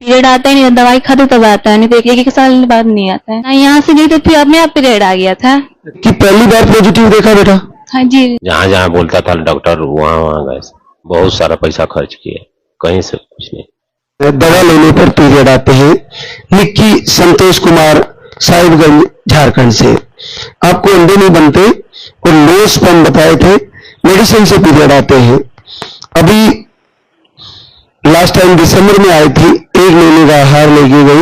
Period आता ही नहीं, दवाई खाते तब आता है, नहीं तो एक साल बाद नहीं आता है। यहाँ से गई तो फिर अपने आप पीरियड आ गया था। कि पहली बार पॉजिटिव देखा बेटा? हाँ जी। जहाँ जहाँ बोलता था डॉक्टर वहाँ वहाँ गए, बहुत सारा पैसा खर्च किए, कहीं से कुछ नहीं। दवा लेने पर पीरियड आते हैं। निक्की संतोष कुमार साहिबगंज झारखंड से, आपको अंडे नहीं बनते और लो स्पर्म बताए थे, मेडिसिन से पीरियड आते हैं। अभी लास्ट टाइम दिसंबर में आई थी, 1 महीने का आहार लेके गई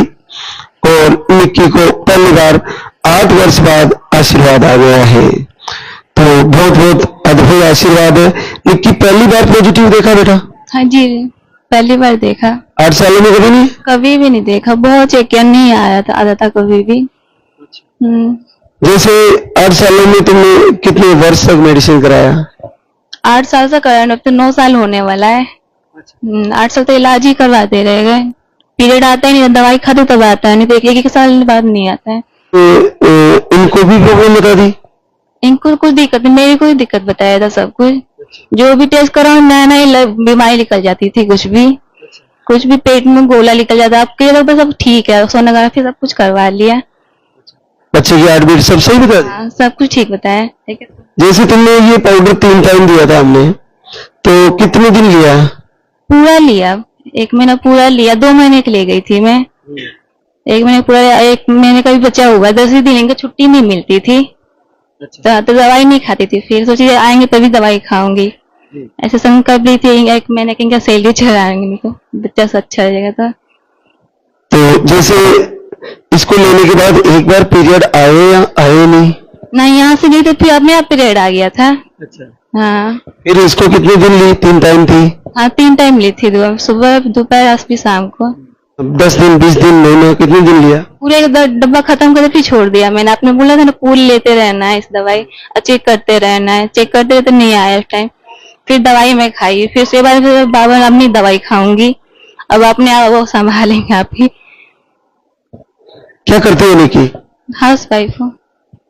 और निक्की को पहली बार 8 वर्ष बाद आशीर्वाद आ गया है। तो बहुत बहुत अद्भुत आशीर्वाद है। निक्की पहली बार पॉजिटिव देखा बेटा? हाँ जी, पहली बार देखा। 8 सालों में कभी नहीं? कभी भी नहीं देखा, बहुत चेक किया, नहीं आता था कभी भी। जैसे 8 सालों में तुमने कितने वर्ष तक मेडिसिन कराया? 8 साल से कराया, अब तो 9 साल होने वाला है। 8 साल तो इलाज ही करवाते रह गए। पीरियड आता ही नहीं, दवाई खाते तब आता है, नहीं तो एक साल बाद नहीं आता है। तो इनको भी प्रॉब्लम बता दी? इनको कुछ दिक्कत नहीं, मेरी कोई दिक्कत बताया था सब कुछ। जो भी टेस्ट कराओ नया नया बीमारी निकल जाती थी, कुछ भी पेट में गोला निकल जाता। अब के सब ठीक है, सोनोग्राफी सब कुछ करवा लिया। बच्चे की हार्ट बीट सब सही बता दी? हाँ, सब कुछ ठीक बताया। जैसे तुमने ये पाउडर 3 टाइम दिया था हमने, तो कितने दिन लिया? पूरा लिया, 1 महीना पूरा लिया। 2 महीने के लिए गई थी मैं, 1 महीने पूरा। 1 महीने का भी बचा हुआ, 10 ही दिन की छुट्टी नहीं मिलती थी। तो दवाई नहीं खाती थी, फिर सोची आएंगे तभी दवाई खाऊंगी। ऐसे संकल्प ली थी 1 महीने की सैलरी चढ़ाएंगे तो बच्चा से अच्छा रहेगा। तो जैसे इसको लेने के बाद एक बार पीरियड आए या आए नहीं? नहीं, यहाँ से गई तो फिर अपने आप पीरियड आ गया था। हाँ। फिर इसको कितने दिन ली? 3 टाइम थी? हाँ, 3 टाइम ली थी, सुबह दोपहर फिर शाम को। 10 दिन 20 दिन महीने कितने दिन लिया? पूरे डब्बा खत्म करके फिर छोड़ दिया मैंने। आपने बोला था ना पूरी लेते रहना है इस दवाई, चेक करते रहना है। चेक करते रहते नहीं आया इस टाइम, फिर दवाई मैं खाई। फिर उसके बाद बाबा अपनी दवाई खाऊंगी, अब अपने आप वो संभालेंगे आप ही। क्या करते हो निकी? हाउस वाइफ हूँ।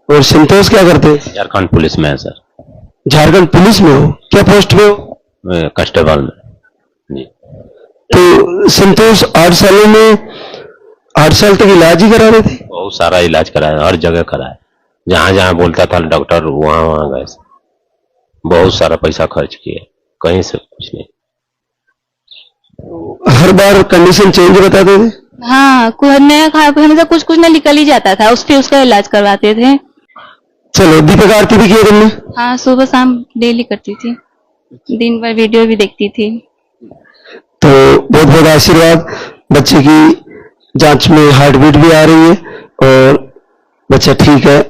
और संतोष क्या करते हैं? झारखंड पुलिस में है सर। झारखंड पुलिस में हो? क्या पोस्ट पे हो? कांस्टेबल में जी। तो संतोष 8 सालों में 8 साल तक इलाज ही करा रहे थे? बहुत सारा इलाज कराया, हर जगह कराया, जहाँ जहाँ बोलता था डॉक्टर वहाँ वहाँ गए, बहुत सारा पैसा खर्च किए, कहीं से कुछ नहीं। हर बार कंडीशन चेंज बताते थे? हाँ, नया हमेशा कुछ कुछ ना निकल ही जाता था, उसका इलाज करवाते थे। चलो, दीपिका आरती भी किया तुमने? हाँ, सुबह शाम डेली करती थी, दिन भर वीडियो भी देखती थी। तो बहुत बहुत आशीर्वाद। बच्चे की जांच में हार्ट बीट भी आ रही है और बच्चा ठीक है।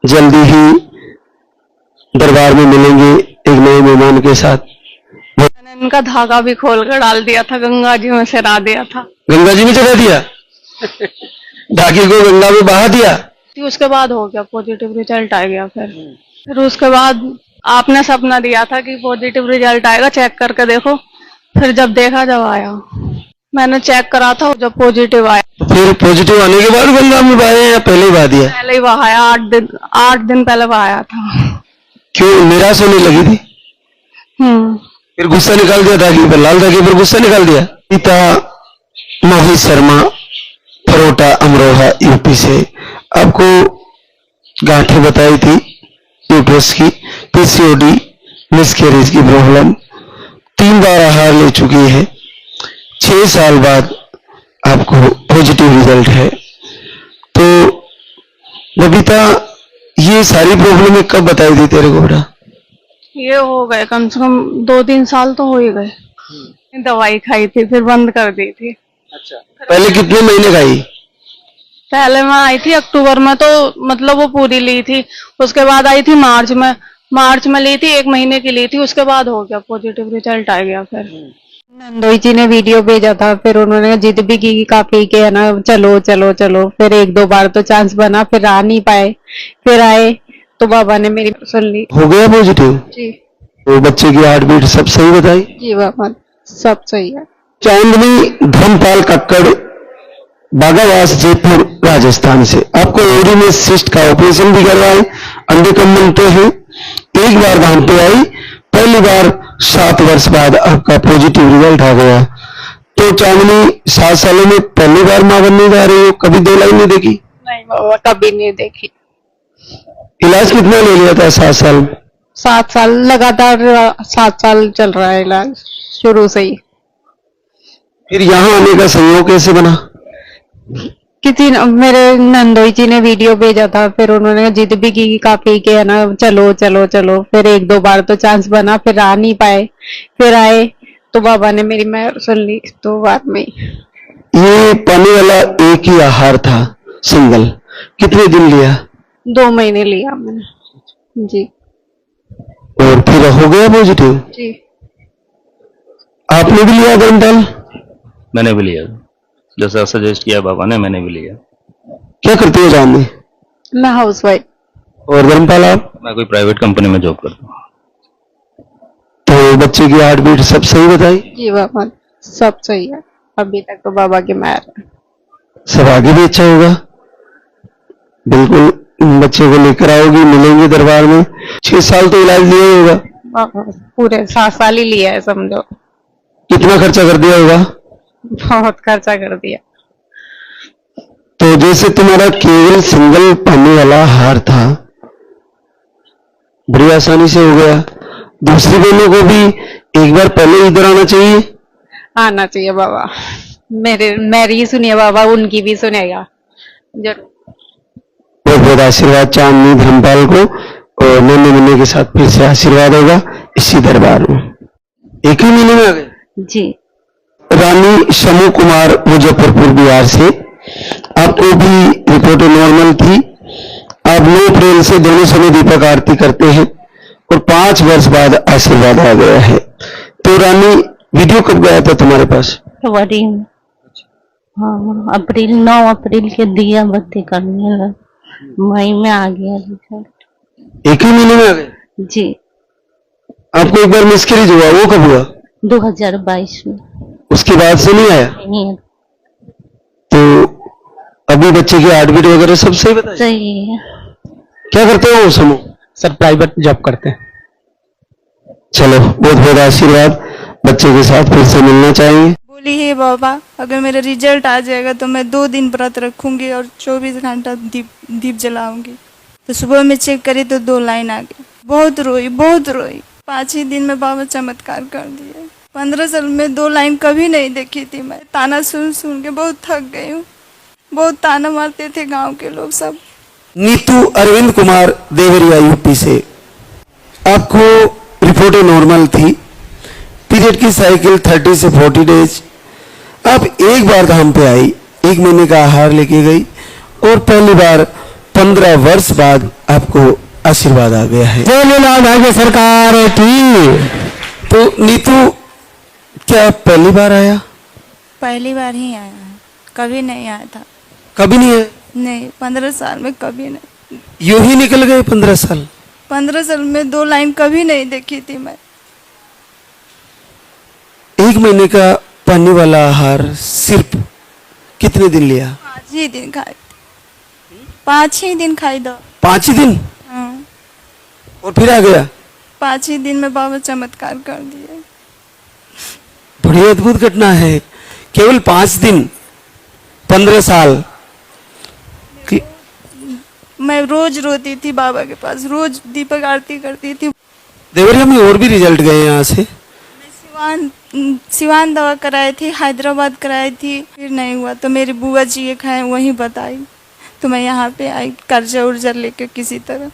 जल्दी ही दरबार में मिलेंगे एक नए मेहमान के साथ। मैंने इनका धागा भी खोल कर डाल दिया था, गंगा जी में सिरा दिया था। गंगा जी में चढ़ा दिया? धागे को गंगा में बहा दिया? उसके बाद हो गया, पॉजिटिव रिजल्ट आ गया। फिर उसके बाद आपने सपना दिया था कि पॉजिटिव रिजल्ट आएगा, चेक करके देखो। फिर जब देखा, जब आया, मैंने चेक करा था, जब पॉजिटिव आया। फिर पॉजिटिव आने के बाद गंगा में बहाया या पहले ही बहा दिया? पहले ही बहाया, 8 दिन पहले बहाया था। क्यों, निराश होने लगी थी? फिर गुस्सा निकाल दिया धागे पर, लाल धागे पर गुस्सा निकाल दिया? पिता मोहित शर्मा, फरोटा अमरोहा यूपी से, आपको गांठें बताई थी यूट्रस की, पीसीओडी, मिसकैरेज की प्रॉब्लम, 3 बार आहार ले चुकी है। 6 साल बाद आपको पॉजिटिव रिजल्ट है। तो बबीता, ये सारी प्रॉब्लम कब बताई थी तेरे को बेटा? ये हो गए कम से कम 2-3 साल तो हो ही गए। दवाई खाई थी, फिर बंद कर दी थी। अच्छा, पहले कितने महीने खाई? पहले मैं आई थी अक्टूबर में, तो मतलब वो पूरी ली थी। उसके बाद आई थी मार्च में ली थी, 1 महीने की ली थी। उसके बाद हो गया, पॉजिटिव रिजल्ट आ गया। फिर नंदोई जी ने वीडियो भेजा था, फिर उन्होंने जिद भी की काफी के है ना, चलो चलो चलो। फिर 1-2 बार तो चांस बना, फिर आ नहीं पाए, फिर आए तो बाबा ने मेरी सुन ली। हो गया पॉजिटिव जी। तो बच्चे की हार्ट बीट सब सही बताई? जी बाबा, सब सही है। चांदनी धर्मपाल कक्कड़, बागावास, जयपुर, राजस्थान से, आपको ओरी में सिस्ट का ऑपरेशन भी करवाए, अंडे कम बनते हैं, 1 बार दाम पे आई, पहली बार 7 वर्ष बाद आपका पॉजिटिव रिजल्ट आ गया। तो चांदनी 7 सालों में पहली बार मां बनने जा रही हो, कभी 2 लाइन नहीं देखी? नहीं बाबा, कभी नहीं देखी। इलाज कितना ले लिया था 7 साल में? 7 साल लगातार, 7 साल चल रहा है इलाज शुरू से ही। फिर यहाँ आने का संयोग कैसे बना? किसी मेरे नंदोई जी ने वीडियो भेजा था, फिर उन्होंने जिद भी की काफी कि है ना चलो चलो चलो। फिर 1-2 बार तो चांस बना, फिर आ नहीं पाए, फिर आए तो बाबा ने मेरी मेहर सुन ली 2 बार में ही। ये पानी वाला एक ही आहार था सिंगल, कितने दिन लिया? 2 महीने लिया मैंने जी। और फिर हो गया पॉजिटिव? जी आपने भी लिया धर्मपाल? मैंने भी लिया, जैसा सजेस्ट किया बाबा ने, मैंने भी लिया। क्या करते हो जानवी? मैं हाउस वाइफ। और धर्मपाल आप? मैं कोई प्राइवेट कंपनी में जॉब करता हूँ। तो बच्चे की हार्ट बीट सब सही बताई? जी बाबा, सब सही है अभी तक तो, बाबा की मेहर है। सब आगे भी अच्छा होगा। बिल्कुल बच्चे को लेकर आओगी, मिलेंगे दरबार में। 6 साल तो इलाज लिया ही होगा? बाबा पूरे 7 साल ही लिया है समझो। कितना खर्चा कर दिया होगा? बहुत खर्चा कर दिया। तो जैसे तुम्हारा केवल सिंगल पानी वाला हार था, बड़ी आसानी से हो गया। दूसरी बहनों को भी एक बार पहले इधर आना चाहिए। आना चाहिए बाबा, मेरी सुनिए बाबा, उनकी भी सुनेगा जरूर। बहुत बहुत आशीर्वाद चांदनी धर्मपाल को, और नन्हे मुन्ने के साथ फिर से आशीर्वाद होगा इसी दरबार में। एक ही महीने में आ गए? जी। रानी शमू कुमार मुजफ्फरपुर बिहार से, आपको भी रिपोर्ट नॉर्मल थी। आप 9 अप्रैल से दोनों समय दीपक आरती करते हैं और 5 वर्ष बाद आशीर्वाद आ गया है। तो रानी, वीडियो कब गया था तुम्हारे पास? फरवरी में। हाँ, अप्रैल 9 अप्रैल के दिया बत्ती करने लगा, मई में आ गया रिजल्ट। एक ही महीने में आ गए? जी। आपको एक बार मिसकैरेज हुआ, वो कब हुआ? 2022 में। उसके बाद से नहीं आया? नहीं, तो अभी बच्चे की हार्ट बीट वगैरह सब सही बताइए। सही है। क्या करते हो वो समूह? सर प्राइवेट जॉब करते हैं। चलो बहुत बहुत आशीर्वाद, बच्चे के साथ फिर से मिलना चाहेंगे। बोली हे बाबा, अगर मेरा रिजल्ट आ जाएगा तो मैं 2 दिन व्रत रखूंगी और 24 घंटा दीप जलाऊंगी। तो सुबह में चेक करी तो 2 लाइन आ गई। बहुत रोई, बहुत रोई। 5 ही दिन में बाबा चमत्कार कर दिए। 15 साल में 2 लाइन कभी नहीं देखी थी मैं। ताना सुन सुन के बहुत थक गई हूँ। बहुत ताना मारते थे गांव के लोग सब। नीतू अरविंद कुमार देवरिया यूपी से, आपको रिपोर्टें नॉर्मल थी। पीरियड की साइकिल 30 से 40 डेज। आप एक बार धाम पे आई, 1 महीने का आहार लेके गई, और पहली बार 15 वर्ष बाद आपको आशीर्वाद आ गया है। भाग्य सरकार की। तो नीतू, क्या पहली बार आया? पहली बार ही आया है, कभी नहीं आया था। कभी नहीं आया? नहीं, 15 साल में कभी नहीं। यूं ही निकल गए 15 साल? 15 साल में 2 लाइन कभी नहीं देखी थी मैं। 1 महीने का पानी वाला आहार सिर्फ कितने दिन लिया? 5 ही दिन खाए थे। 5 ही दिन खाई दो। 5 ही दिन? हाँ, और फिर आ गया? 5 ही दिन में बाबा चमत्कार कर दिए। बड़ी अद्भुत घटना है। केवल 5 दिन, 15 साल की। मैं रोज रोती थी बाबा के पास, रोज दीपक आरती करती थी। देवरिया में और भी रिजल्ट गए यहाँ से? सिवान दवा कराई थी, हैदराबाद कराई थी, फिर नहीं हुआ तो मेरी बुआ जी एक है वहीं बताई, तो मैं यहाँ पे आई कर्जा उर्जा लेके किसी तरह।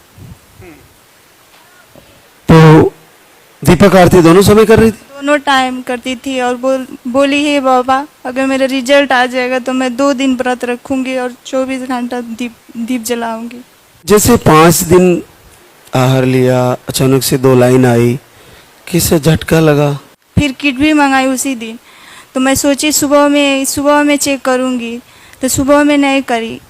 तो दीपक आरती दोनों समय कर रही थी? दोनों टाइम करती थी। और बोली हे बाबा, अगर मेरा रिजल्ट आ जाएगा तो मैं 2 दिन व्रत रखूंगी और 24 घंटा दीप जलाऊंगी। जैसे 5 दिन आहार लिया, अचानक से 2 लाइन आई, किसे झटका लगा? फिर किट भी मंगाई उसी दिन। तो मैं सोची सुबह में चेक करूंगी, तो सुबह में नहीं करी,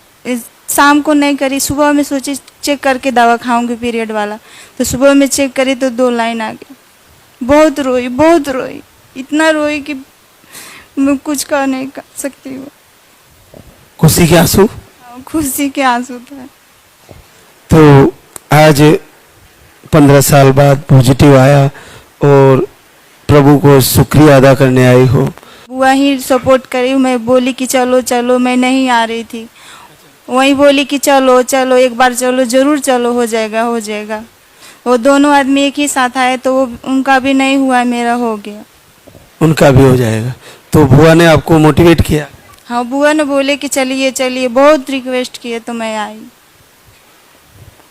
शाम को नहीं करी, सुबह में सोची चेक करके दवा खाऊंगी पीरियड वाला। तो सुबह में चेक करी तो 2 लाइन आ गई। बहुत रोई, बहुत रोई, इतना रोई कि मैं कुछ कह नहीं कर सकती हूँ। खुशी के आंसू? खुशी के आंसू था। तो आज 15 साल बाद पॉजिटिव आया और प्रभु को शुक्रिया अदा करने आई हो। बुआ ही सपोर्ट करी। मैं बोली कि चलो चलो, मैं नहीं आ रही थी। वही बोली कि चलो चलो, एक बार चलो, जरूर चलो, हो जाएगा हो जाएगा। वो दोनों आदमी एक ही साथ आए तो वो उनका भी नहीं हुआ, मेरा हो गया। उनका भी हो जाएगा। तो बुआ ने आपको मोटिवेट किया? हाँ, बुआ ने बोले कि चलिए चलिए, बहुत रिक्वेस्ट किए तो मैं आई।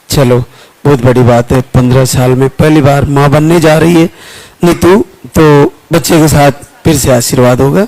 चलो, बहुत बड़ी बात है। 15 साल में पहली बार माँ बनने जा रही है नीतू, तो बच्चे के साथ फिर से आशीर्वाद होगा।